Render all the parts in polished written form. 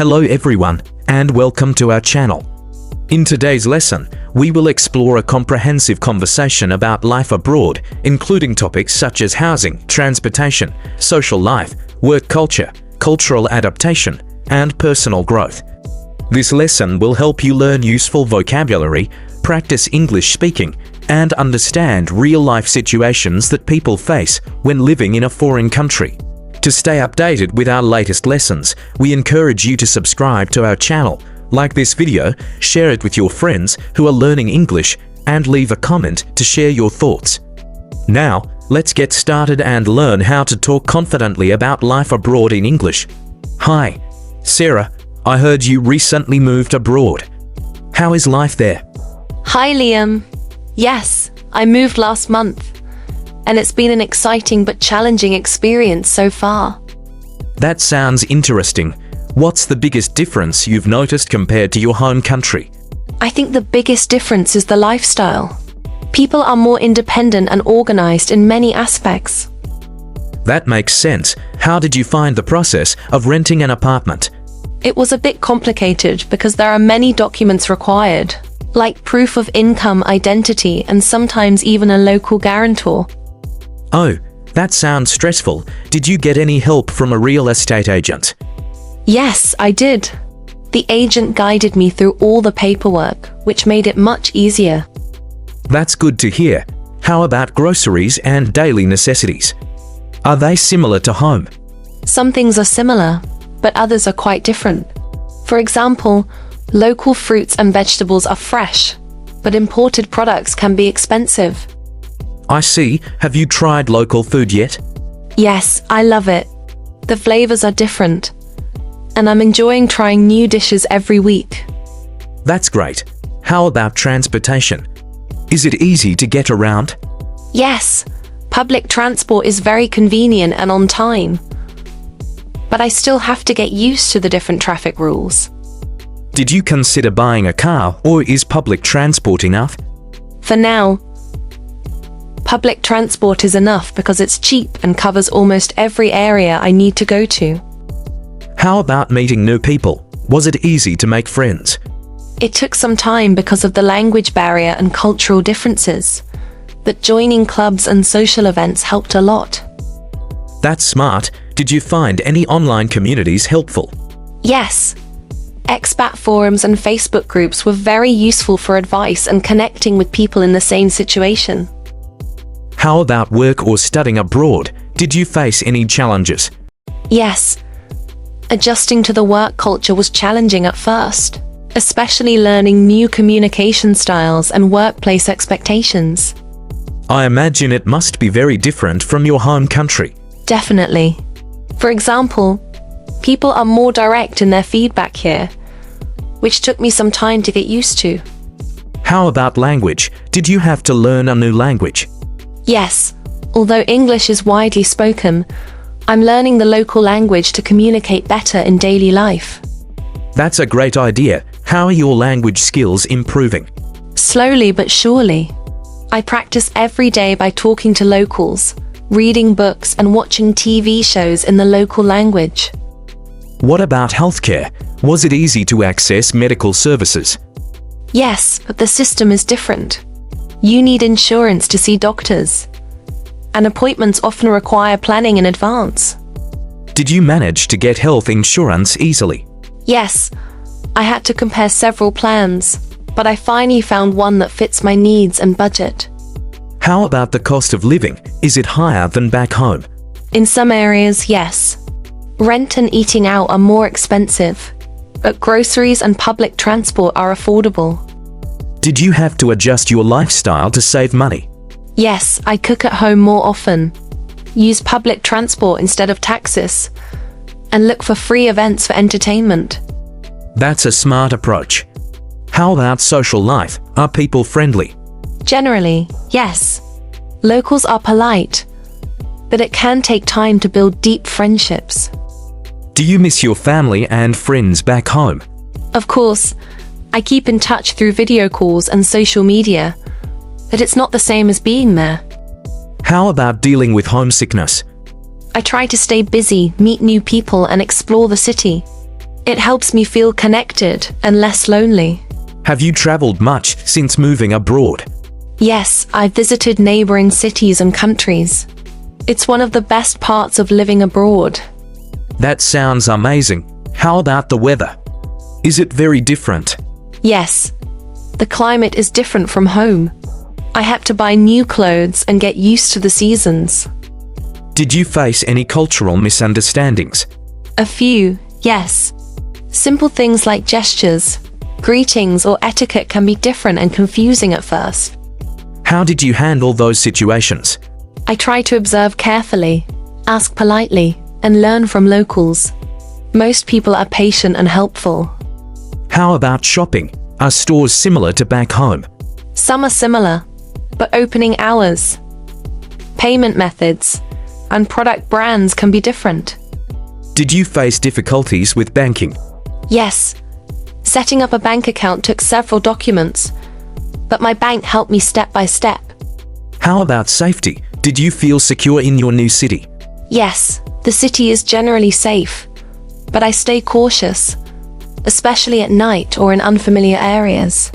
Hello everyone, and welcome to our channel. In today's lesson, we will explore a comprehensive conversation about life abroad, including topics such as housing, transportation, social life, work culture, cultural adaptation, and personal growth. This lesson will help you learn useful vocabulary, practice English speaking, and understand real-life situations that people face when living in a foreign country. To stay updated with our latest lessons, we encourage you to subscribe to our channel, like this video, share it with your friends who are learning English, and leave a comment to share your thoughts. Now, let's get started and learn how to talk confidently about life abroad in English. Hi, Sarah, I heard you recently moved abroad. How is life there? Hi Liam. Yes, I moved last month, and it's been an exciting but challenging experience so far. That sounds interesting. What's the biggest difference you've noticed compared to your home country? I think the biggest difference is the lifestyle. People are more independent and organized in many aspects. That makes sense. How did you find the process of renting an apartment? It was a bit complicated because there are many documents required, like proof of income, identity, and sometimes even a local guarantor. Oh, that sounds stressful. Did you get any help from a real estate agent? Yes, I did. The agent guided me through all the paperwork, which made it much easier. That's good to hear. How about groceries and daily necessities? Are they similar to home? Some things are similar, but others are quite different. For example, local fruits and vegetables are fresh, but imported products can be expensive. I see. Have you tried local food yet? Yes, I love it. The flavors are different, and I'm enjoying trying new dishes every week. That's great. How about transportation? Is it easy to get around? Yes, public transport is very convenient and on time, but I still have to get used to the different traffic rules. Did you consider buying a car, or is public transport enough? For now, public transport is enough because it's cheap and covers almost every area I need to go to. How about meeting new people? Was it easy to make friends? It took some time because of the language barrier and cultural differences, but joining clubs and social events helped a lot. That's smart. Did you find any online communities helpful? Yes. Expat forums and Facebook groups were very useful for advice and connecting with people in the same situation. How about work or studying abroad? Did you face any challenges? Yes. Adjusting to the work culture was challenging at first, especially learning new communication styles and workplace expectations. I imagine it must be very different from your home country. Definitely. For example, people are more direct in their feedback here, which took me some time to get used to. How about language? Did you have to learn a new language? Yes, although English is widely spoken, I'm learning the local language to communicate better in daily life. That's a great idea. How are your language skills improving? Slowly but surely. I practice every day by talking to locals, reading books, and watching TV shows in the local language. What about healthcare? Was it easy to access medical services? Yes, but the system is different. You need insurance to see doctors, and appointments often require planning in advance. Did you manage to get health insurance easily? Yes, I had to compare several plans, but I finally found one that fits my needs and budget. How about the cost of living? Is it higher than back home? In some areas, yes. Rent and eating out are more expensive, but groceries and public transport are affordable. Did you have to adjust your lifestyle to save money? Yes, I cook at home more often, use public transport instead of taxis, and look for free events for entertainment. That's a smart approach. How about social life? Are people friendly? Generally, yes. Locals are polite, but it can take time to build deep friendships. Do you miss your family and friends back home? Of course, I keep in touch through video calls and social media, but it's not the same as being there. How about dealing with homesickness? I try to stay busy, meet new people, and explore the city. It helps me feel connected and less lonely. Have you traveled much since moving abroad? Yes, I've visited neighboring cities and countries. It's one of the best parts of living abroad. That sounds amazing. How about the weather? Is it very different? Yes, the climate is different from home. I had to buy new clothes and get used to the seasons. Did you face any cultural misunderstandings? A few, yes. Simple things like gestures, greetings, or etiquette can be different and confusing at first. How did you handle those situations? I try to observe carefully, ask politely, and learn from locals. Most people are patient and helpful. How about shopping? Are stores similar to back home? Some are similar, but opening hours, payment methods, and product brands can be different. Did you face difficulties with banking? Yes, setting up a bank account took several documents, but my bank helped me step by step. How about safety? Did you feel secure in your new city? Yes, the city is generally safe, but I stay cautious, especially at night or in unfamiliar areas.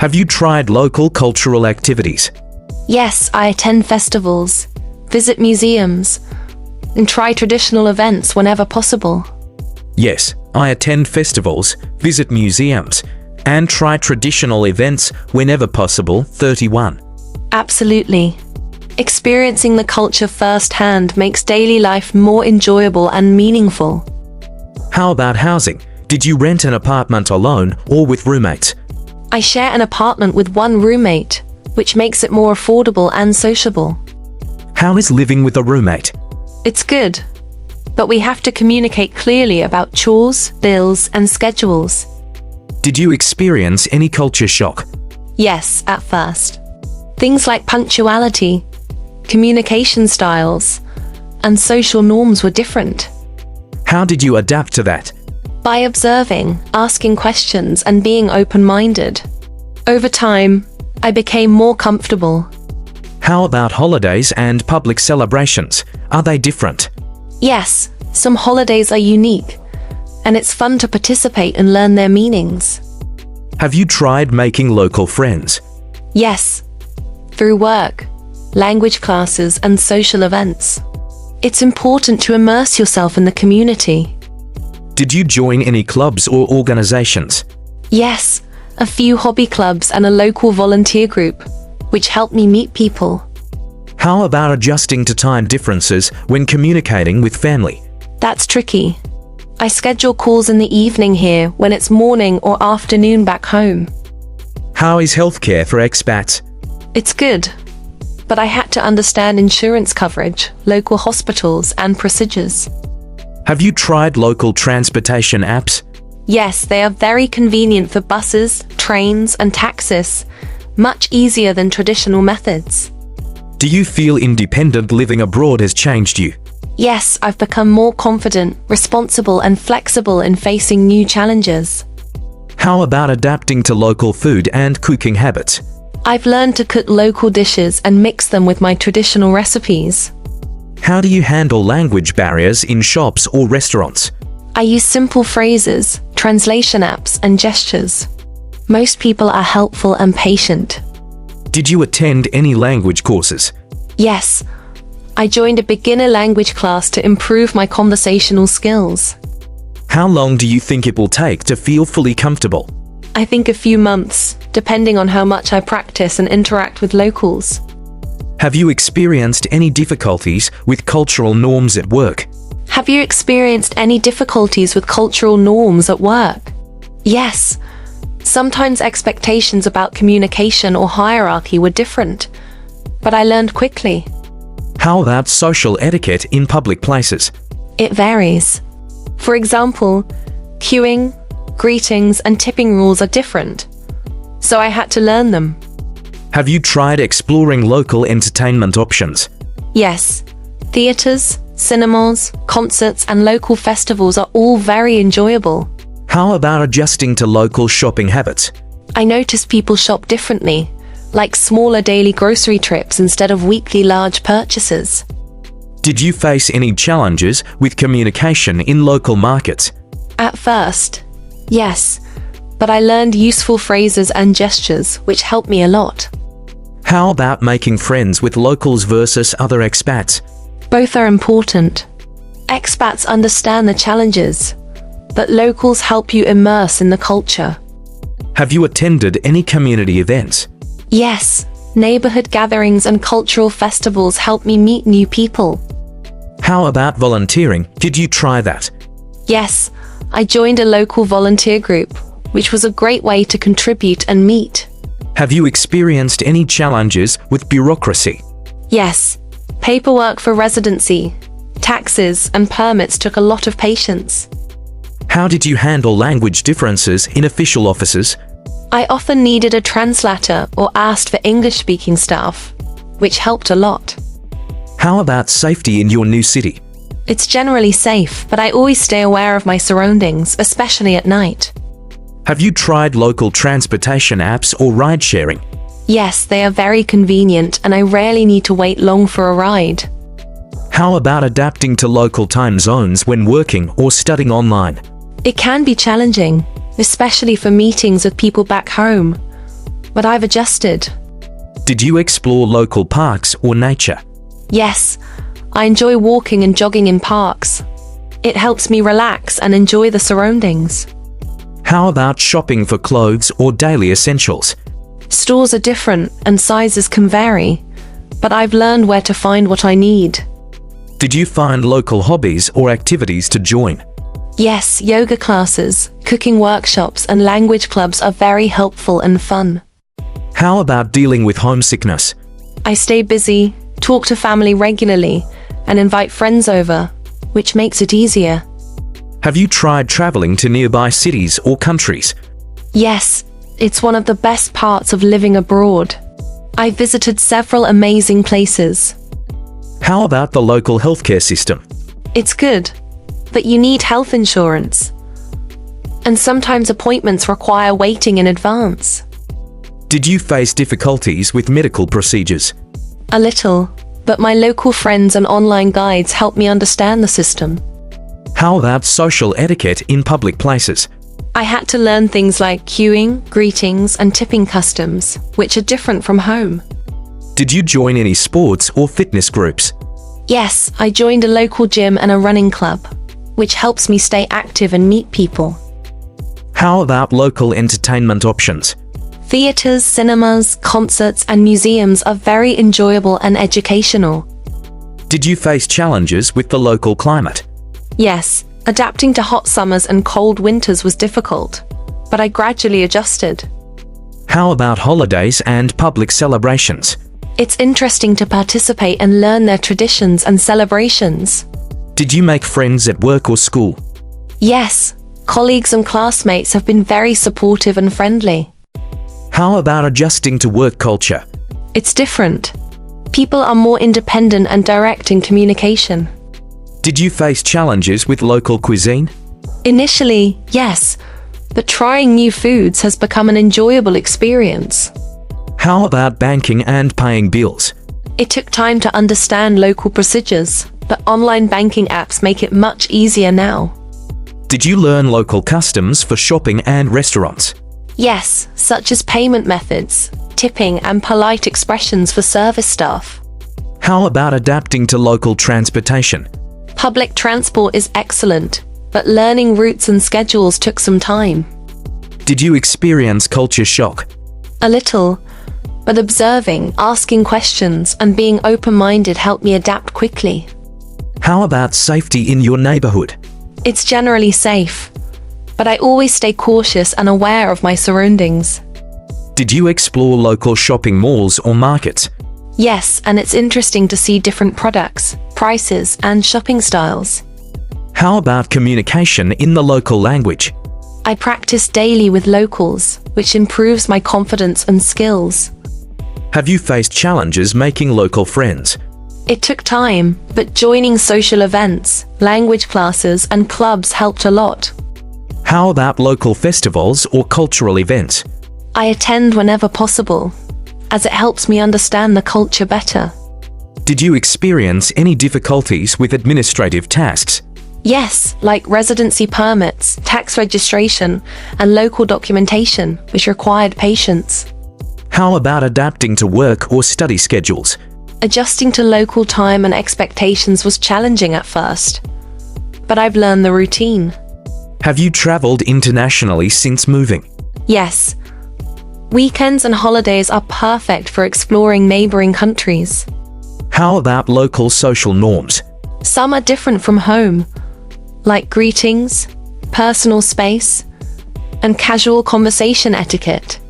Have you tried local cultural activities? Yes, I attend festivals, visit museums, and try traditional events whenever possible. Yes, I attend festivals, visit museums, and try traditional events whenever possible. 31. Absolutely. Experiencing the culture firsthand makes daily life more enjoyable and meaningful. How about housing? Did you rent an apartment alone or with roommates? I share an apartment with one roommate, which makes it more affordable and sociable. How is living with a roommate? It's good, but we have to communicate clearly about chores, bills, and schedules. Did you experience any culture shock? Yes, at first. Things like punctuality, communication styles, and social norms were different. How did you adapt to that? By observing, asking questions, and being open-minded. Over time, I became more comfortable. How about holidays and public celebrations? Are they different? Yes, some holidays are unique, and it's fun to participate and learn their meanings. Have you tried making local friends? Yes, through work, language classes, and social events. It's important to immerse yourself in the community. Did you join any clubs or organizations? Yes, a few hobby clubs and a local volunteer group, which helped me meet people. How about adjusting to time differences when communicating with family? That's tricky. I schedule calls in the evening here when it's morning or afternoon back home. How is healthcare for expats? It's good, but I had to understand insurance coverage, local hospitals, and procedures. Have you tried local transportation apps? Yes, they are very convenient for buses, trains, and taxis, much easier than traditional methods. Do you feel independent living abroad has changed you? Yes, I've become more confident, responsible, and flexible in facing new challenges. How about adapting to local food and cooking habits? I've learned to cook local dishes and mix them with my traditional recipes. How do you handle language barriers in shops or restaurants? I use simple phrases, translation apps, and gestures. Most people are helpful and patient. Did you attend any language courses? Yes, I joined a beginner language class to improve my conversational skills. How long do you think it will take to feel fully comfortable? I think a few months, depending on how much I practice and interact with locals. Have you experienced any difficulties with cultural norms at work? Have you experienced any difficulties with cultural norms at work? Yes. Sometimes expectations about communication or hierarchy were different, but I learned quickly. How about social etiquette in public places? It varies. For example, queuing, greetings, and tipping rules are different, so I had to learn them. Have you tried exploring local entertainment options? Yes. Theaters, cinemas, concerts, and local festivals are all very enjoyable. How about adjusting to local shopping habits? I notice people shop differently, like smaller daily grocery trips instead of weekly large purchases. Did you face any challenges with communication in local markets? At first, yes, but I learned useful phrases and gestures, which helped me a lot. How about making friends with locals versus other expats? Both are important. Expats understand the challenges, but locals help you immerse in the culture. Have you attended any community events? Yes, neighborhood gatherings and cultural festivals help me meet new people. How about volunteering? Did you try that? Yes, I joined a local volunteer group, which was a great way to contribute and meet. Have you experienced any challenges with bureaucracy? Yes, paperwork for residency, taxes, and permits took a lot of patience. How did you handle language differences in official offices? I often needed a translator or asked for English-speaking staff, which helped a lot. How about safety in your new city? It's generally safe, but I always stay aware of my surroundings, especially at night. Have you tried local transportation apps or ride-sharing? Yes, they are very convenient and I rarely need to wait long for a ride. How about adapting to local time zones when working or studying online? It can be challenging, especially for meetings with people back home, but I've adjusted. Did you explore local parks or nature? Yes, I enjoy walking and jogging in parks. It helps me relax and enjoy the surroundings. How about shopping for clothes or daily essentials? Stores are different and sizes can vary, but I've learned where to find what I need. Did you find local hobbies or activities to join? Yes, yoga classes, cooking workshops, and language clubs are very helpful and fun. How about dealing with homesickness? I stay busy, talk to family regularly, and invite friends over, which makes it easier. Have you tried traveling to nearby cities or countries? Yes, it's one of the best parts of living abroad. I visited several amazing places. How about the local healthcare system? It's good, but you need health insurance. And sometimes appointments require waiting in advance. Did you face difficulties with medical procedures? A little, but my local friends and online guides help me understand the system. How about social etiquette in public places? I had to learn things like queuing, greetings, and tipping customs, which are different from home. Did you join any sports or fitness groups? Yes, I joined a local gym and a running club, which helps me stay active and meet people. How about local entertainment options? Theaters, cinemas, concerts, and museums are very enjoyable and educational. Did you face challenges with the local climate? Yes, adapting to hot summers and cold winters was difficult, but I gradually adjusted. How about holidays and public celebrations? It's interesting to participate and learn their traditions and celebrations. Did you make friends at work or school? Yes, colleagues and classmates have been very supportive and friendly. How about adjusting to work culture? It's different. People are more independent and direct in communication. Did you face challenges with local cuisine? Initially, yes, but trying new foods has become an enjoyable experience. How about banking and paying bills? It took time to understand local procedures, but online banking apps make it much easier now. Did you learn local customs for shopping and restaurants? Yes, such as payment methods, tipping, and polite expressions for service staff. How about adapting to local transportation? Public transport is excellent, but learning routes and schedules took some time. Did you experience culture shock? A little, but observing, asking questions, and being open-minded helped me adapt quickly. How about safety in your neighborhood? It's generally safe, but I always stay cautious and aware of my surroundings. Did you explore local shopping malls or markets? Yes, and it's interesting to see different products, prices, and shopping styles. How about communication in the local language? I practice daily with locals, which improves my confidence and skills. Have you faced challenges making local friends? It took time, but joining social events, language classes, and clubs helped a lot. How about local festivals or cultural events? I attend whenever possible, as it helps me understand the culture better. Did you experience any difficulties with administrative tasks? Yes, like residency permits, tax registration, and local documentation, which required patience. How about adapting to work or study schedules? Adjusting to local time and expectations was challenging at first, but I've learned the routine. Have you traveled internationally since moving? Yes, weekends and holidays are perfect for exploring neighboring countries. How about local social norms? Some are different from home, like greetings, personal space, and casual conversation etiquette.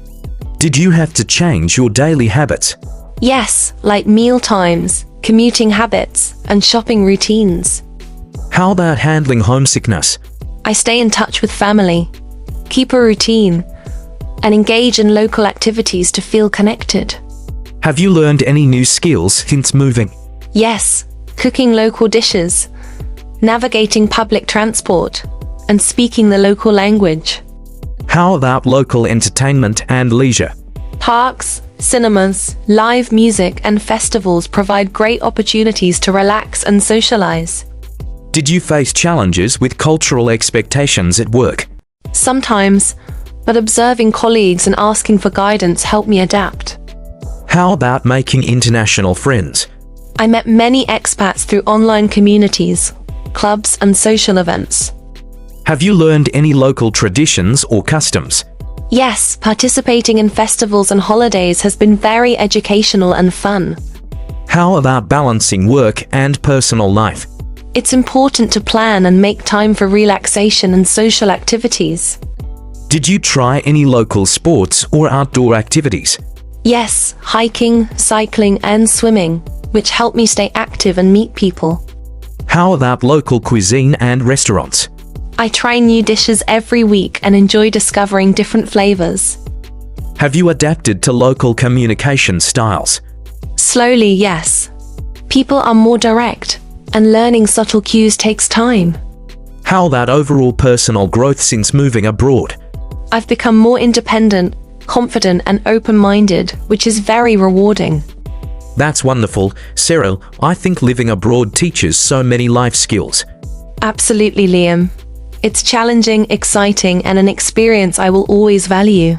Did you have to change your daily habits? Yes, like meal times, commuting habits, and shopping routines. How about handling homesickness? I stay in touch with family, keep a routine, and engage in local activities to feel connected. Have you learned any new skills since moving? Yes, cooking local dishes, navigating public transport, and speaking the local language. How about local entertainment and leisure? Parks, cinemas, live music, and festivals provide great opportunities to relax and socialize. Did you face challenges with cultural expectations at work? Sometimes, but observing colleagues and asking for guidance helped me adapt. How about making international friends? I met many expats through online communities, clubs, and social events. Have you learned any local traditions or customs? Yes, participating in festivals and holidays has been very educational and fun. How about balancing work and personal life? It's important to plan and make time for relaxation and social activities. Did you try any local sports or outdoor activities? Yes, hiking, cycling, and swimming, which helped me stay active and meet people. How about local cuisine and restaurants? I try new dishes every week and enjoy discovering different flavors. Have you adapted to local communication styles? Slowly, yes. People are more direct, and learning subtle cues takes time. How about overall personal growth since moving abroad? I've become more independent, confident, and open-minded, which is very rewarding. That's wonderful. Cyril, I think living abroad teaches so many life skills. Absolutely, Liam. It's challenging, exciting, and an experience I will always value.